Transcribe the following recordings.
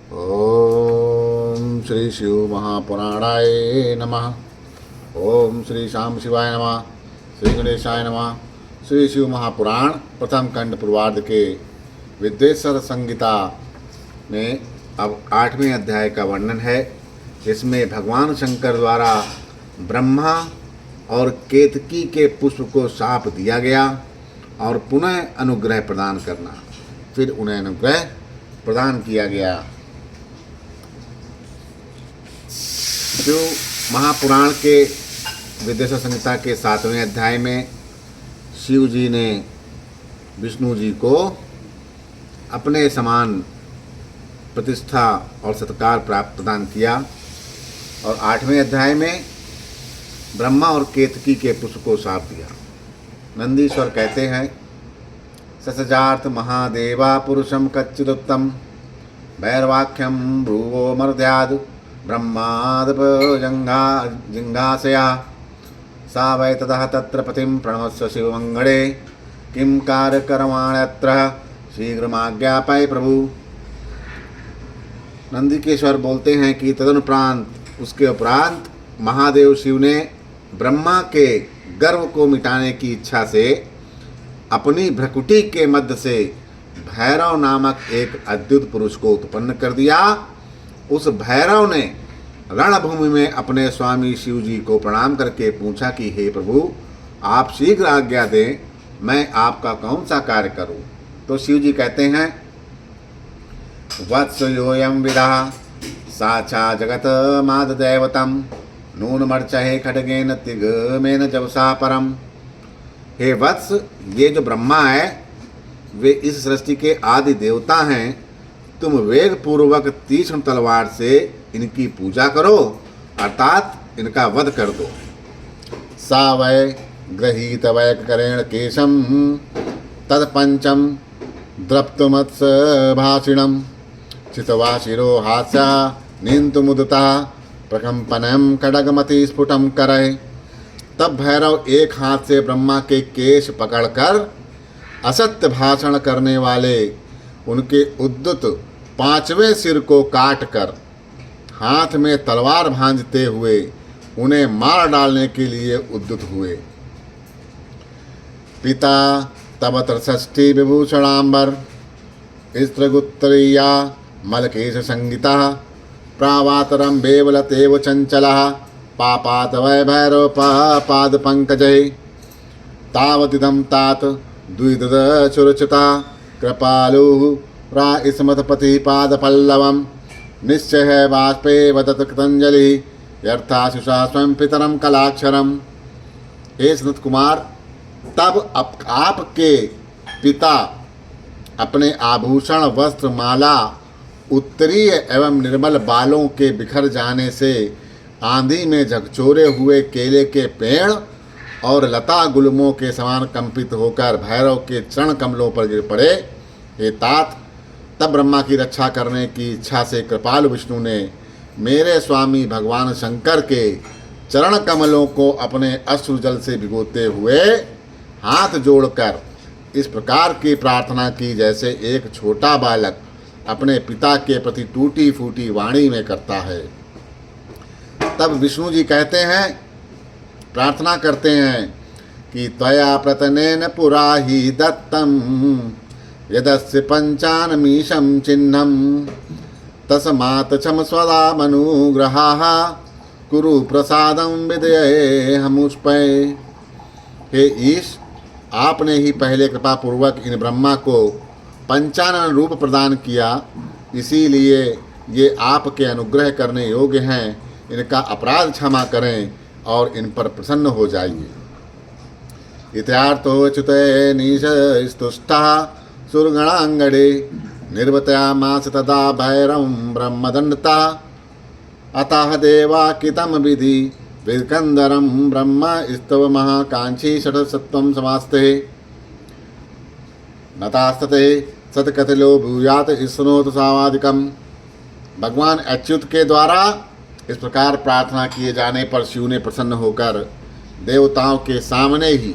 ओम श्री शिव महापुराणाय नमः। ओम श्री शाम शिवाय नमः। श्री गणेशाय नमः। श्री शिव महापुराण प्रथम खंड पूर्वार्ध के विद्वेश्वर संहिता में अब 8वें अध्याय का वर्णन है। इसमें भगवान शंकर द्वारा ब्रह्मा और केतकी के पुष्प को शाप दिया गया और पुनः अनुग्रह प्रदान करना, फिर उन्हें अनुग्रह प्रदान किया गया। शिव महापुराण के विद्वेश्वर संहिता के 7वें अध्याय में शिव जी ने विष्णु जी को अपने समान प्रतिष्ठा और सत्कार प्राप्त प्रदान किया और 8वें अध्याय में ब्रह्मा और केतकी के पुष्प को शाप दिया। नंदीश्वर कहते हैं, ससजार्थ महादेवा पुरुषम कच्चिदुत्तम भैरवाख्यम भ्रुवो मर्द्याद ब्रह्मादप जिंगासया सा वै ततः तत्र पतिं प्रणमस्व शिवमंगले किं कार्यकर्माण्यत्र शीघ्रमाज्ञापय प्रभु। नंदिकेश्वर बोलते हैं कि तदनुपरांत उसके उपरांत महादेव शिव ने ब्रह्मा के गर्व को मिटाने की इच्छा से अपनी भ्रकुटी के मध्य से भैरव नामक एक अद्भुत पुरुष को उत्पन्न कर दिया। उस भैरव ने रणभूमि में अपने स्वामी शिव जी को प्रणाम करके पूछा कि हे प्रभु, आप शीघ्र आज्ञा दें, मैं आपका कौन सा कार्य करूं। तो शिव जी कहते हैं, वत्स योयम विदा साचा जगत माद दैवतम नूनमर्चहे खड्गेन तिगमेन जवसा परम। हे वत्स, ये जो ब्रह्मा है वे इस सृष्टि के आदि देवता हैं। तुम वेग पूर्वक तीक्ष्ण तलवार से इनकी पूजा करो, अर्थात इनका वध कर दो। सा वै गृहीत वैकरेण केशम तत्पंचम द्रप्तुमत्स भाषिणम चितवा शिरो हास्या नीन्तुमुदता प्रकंपनम खड्गमति स्फुटम करे। तब भैरव एक हाथ से ब्रह्मा के केश पकड़कर असत्य भाषण करने वाले उनके उद्युत 5वें सिर को काटकर हाथ में तलवार भांजते हुए उन्हें मार डालने के लिए उद्युत हुए। पिता तब षष्ठी विभूषणांबर स्त्रगुत्तरीया मलकेश संगीता प्रावातरम बेवलतेव चंचलः पापात वै भैरव पाद पंकजै तावदिदं तात द्विदद सुरचिता कृपालु रा स्मतपति पाद पल्लवम निश्चय बाष्पे वदत कृतंजलि यर्थाशुषा स्वयं पितरम कलाक्षरम। हे सनत कुमार, तब आपके पिता अपने आभूषण वस्त्र माला उत्तरीय एवं निर्मल बालों के बिखर जाने से आंधी में झकझोरे हुए केले के पेड़ और लता गुल्मों के समान कंपित होकर भैरव के चरण कमलों पर गिर पड़े। हे तात, तब ब्रह्मा की रक्षा करने की इच्छा से कृपालु विष्णु ने मेरे स्वामी भगवान शंकर के चरण कमलों को अपने अश्रु जल से भिगोते हुए हाथ जोड़कर इस प्रकार की प्रार्थना की जैसे एक छोटा बालक अपने पिता के प्रति टूटी फूटी वाणी में करता है। तब विष्णु जी कहते हैं, प्रार्थना करते हैं कि त्वया प्रतनेन पुरा ही दत्तम यदस्य पंचानमीशं चिह्नं तस्मात् क्षम स्वदा मनुग्रहाः कुरु प्रसादं विदये हमुष्पै। हे ईश, आपने ही पहले कृपा पूर्वक इन ब्रह्मा को पंचानन रूप प्रदान किया, इसीलिए ये आपके अनुग्रह करने योग्य हैं। इनका अपराध क्षमा करें और इन पर प्रसन्न हो जाइए। इत्यार्थो च्युते नीश स्तुष्टः सुरगणांगणे निर्वतयामास तदा भैरवं ब्रह्मदंडता अतः देवाकितं विधि विकंदरं ब्रह्म स्तव महाकांक्षी षट्सत्वं समास्ते नतास्तते सतकथिलो भूयात स्नोत सावादिकम। भगवान अच्युत के द्वारा इस प्रकार प्रार्थना किए जाने पर शिव ने प्रसन्न होकर देवताओं के सामने ही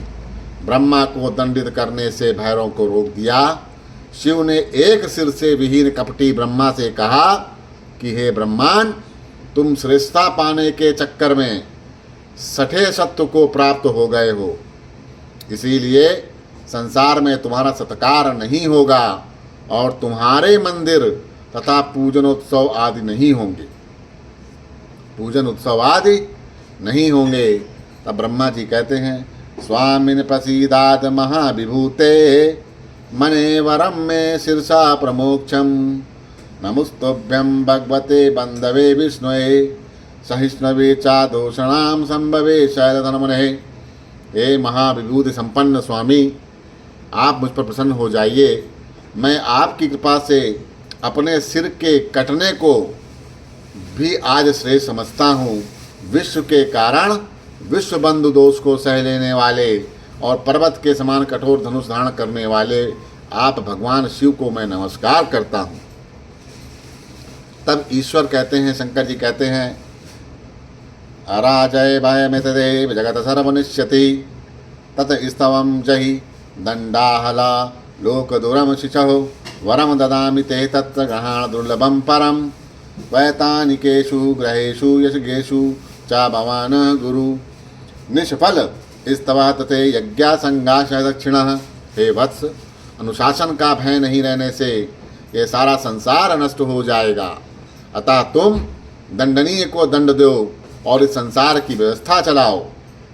ब्रह्मा को दंडित करने से भैरव को रोक दिया। शिव ने एक सिर से विहीन कपटी ब्रह्मा से कहा, कि हे ब्रह्मांड, तुम श्रेष्ठता पाने के चक्कर में सठे सत्य को प्राप्त हो गए हो, इसीलिए संसार में तुम्हारा सत्कार नहीं होगा और तुम्हारे मंदिर तथा पूजन उत्सव आदि नहीं होंगे। पूजन उत्सव आदि नहीं होंगे। तब ब्रह्मा जी कहते हैं, स्वामिन प्रसीदात महाविभूते मने वरम में शीर्षा प्रमोक्षम नमुस्तुभ्यं भगवते बंधवे विष्णुए सहिष्णवे चा दोषणाम संभवे शैलधनमुने। हे महाविभूति संपन्न स्वामी, आप मुझ पर प्रसन्न हो जाइए। मैं आपकी कृपा से अपने सिर के कटने को भी आज श्रेष्ठ समझता हूँ। विश्व के कारण विश्व बंधु दोष को सह लेने वाले और पर्वत के समान कठोर धनुष धारण करने वाले आप भगवान शिव को मैं नमस्कार करता हूँ। तब ईश्वर कहते हैं, शंकर जी कहते हैं, अराजय भयमितदेव जगत सर्वनिश्यति तत स्तवम जहि दंडाहला लोकदुरम शिशो वरम ददामि ते तत्र ग्रहण दुर्लभम परम वैतानिकेषु ग्रहेषु यशगेषु च भवान गुरु निष्फल स्तवः तते यज्ञा संगाश दक्षिणः। हे वत्स, अनुशासन का भय नहीं रहने से ये सारा संसार नष्ट हो जाएगा। अतः तुम दंडनीय को दंड दो और इस संसार की व्यवस्था चलाओ।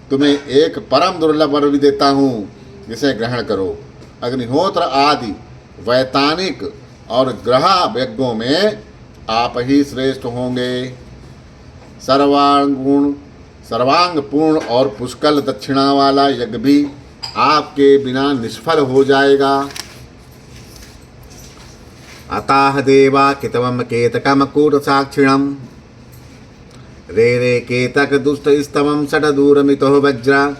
तुम्हें एक परम दुर्लभ वर भी देता हूँ, जिसे ग्रहण करो। अग्निहोत्र आदि वैतानिक और ग्रह यज्ञों में आप ही श्रेष्ठ होंगे। सर्वांग पूर्ण और पुष्कल दक्षिणा वाला यज्ञ भी आपके बिना निष्फल हो जाएगा। अतः देवा कितवम केतकम कूट साक्षिणम रे रे केतक दुष्ट स्तवम षट दूरमितो वज्र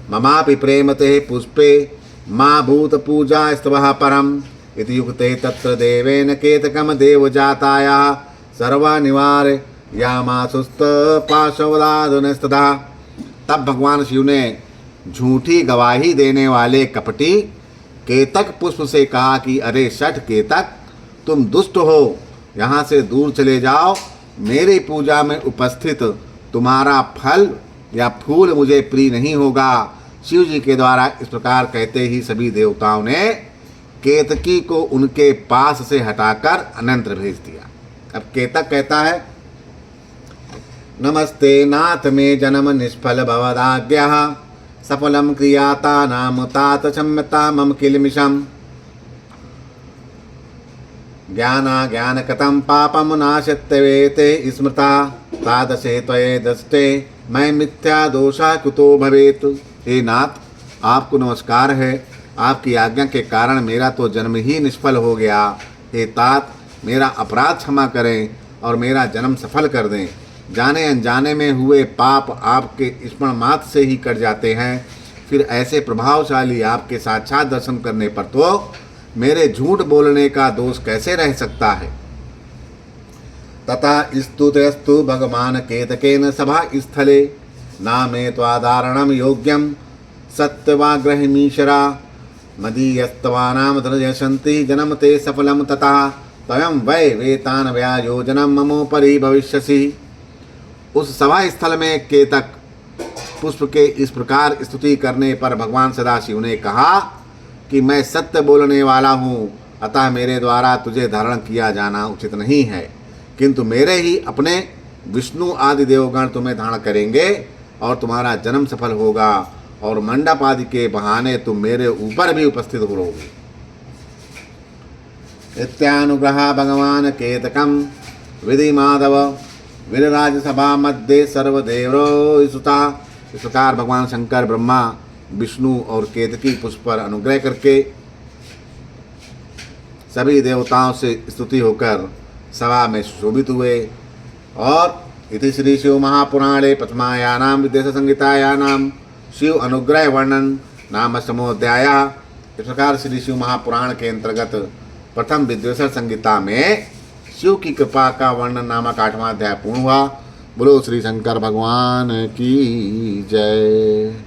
ममापि प्रेमते पुष्पे मा भूत पूजा स्तवः परम इति युक्ते तत्र देवेन केतकम देवजाताया सर्वानिवार्य यामासुस्त पार्श्वदादनस्तदा। तब भगवान शिव ने झूठी गवाही देने वाले कपटी केतक पुष्प से कहा कि अरे षठ केतक, तुम दुष्ट हो, यहाँ से दूर चले जाओ। मेरी पूजा में उपस्थित तुम्हारा फल या फूल मुझे प्रिय नहीं होगा। शिव जी के द्वारा इस प्रकार कहते ही सभी देवताओं ने केतकी को उनके पास से हटाकर अनंतर भेज दिया। अब केतक कहता है, नमस्ते नाथ में जन्म निष्फल भवदाज्ञा सफलम क्रियाता नाम तात क्षम्यता मम किलमिषम ज्ञाना ज्ञान कथम पापम नाशत्यवेते स्मृता तादशे त्वये दस्ते मैं मिथ्या दोषा कुतो भवेत। हे नाथ, आपको नमस्कार है। आपकी आज्ञा के कारण मेरा तो जन्म ही निष्फल हो गया। हे तात, मेरा अपराध क्षमा करें और मेरा जन्म सफल कर दें। जाने अनजाने में हुए पाप आपके स्मरण मात्र से ही कट जाते हैं। फिर ऐसे प्रभावशाली आपके साक्षात दर्शन करने पर तो मेरे झूठ बोलने का दोष कैसे रह सकता है। तथा स्तुतस्तु भगवान केतकेन सभा स्थले नामे त्वादारणम योग्यम सत्यवाग्रहमीशरा मदीयस्तवानाम धनयशन्ति जन्म ते सफलम तथा त्वयं वै वेतान व्यायोजनम ममोपरि भविष्यसि। उस सभा स्थल में केतक पुष्प के इस प्रकार स्तुति करने पर भगवान सदाशिव ने कहा कि मैं सत्य बोलने वाला हूँ, अतः मेरे द्वारा तुझे धारण किया जाना उचित नहीं है, किंतु मेरे ही अपने विष्णु आदि देवगण तुम्हें धारण करेंगे और तुम्हारा जन्म सफल होगा और मंडप आदि के बहाने तुम मेरे ऊपर भी उपस्थित होगे। इत्यानुग्रह भगवान केतकम विधि माधव विरराज सभा मध्य सर्वदेवरो सुता। इस प्रकार भगवान शंकर ब्रह्मा विष्णु और केतकी पुष्प पर अनुग्रह करके सभी देवताओं से स्तुति होकर सभा में शोभित हुए। और इति श्री शिव महापुराणे प्रथमायानाम विद्वेष संहितायानाम शिव अनुग्रह वर्णन नाम समोध्याय। इस प्रकार श्री शिव महापुराण के अंतर्गत प्रथम विद्वेषण संहिता में शिव की कृपा का वर्णन नामक 8वां अध्याय पूर्ण हुआ। बोलो श्री शंकर भगवान की जय।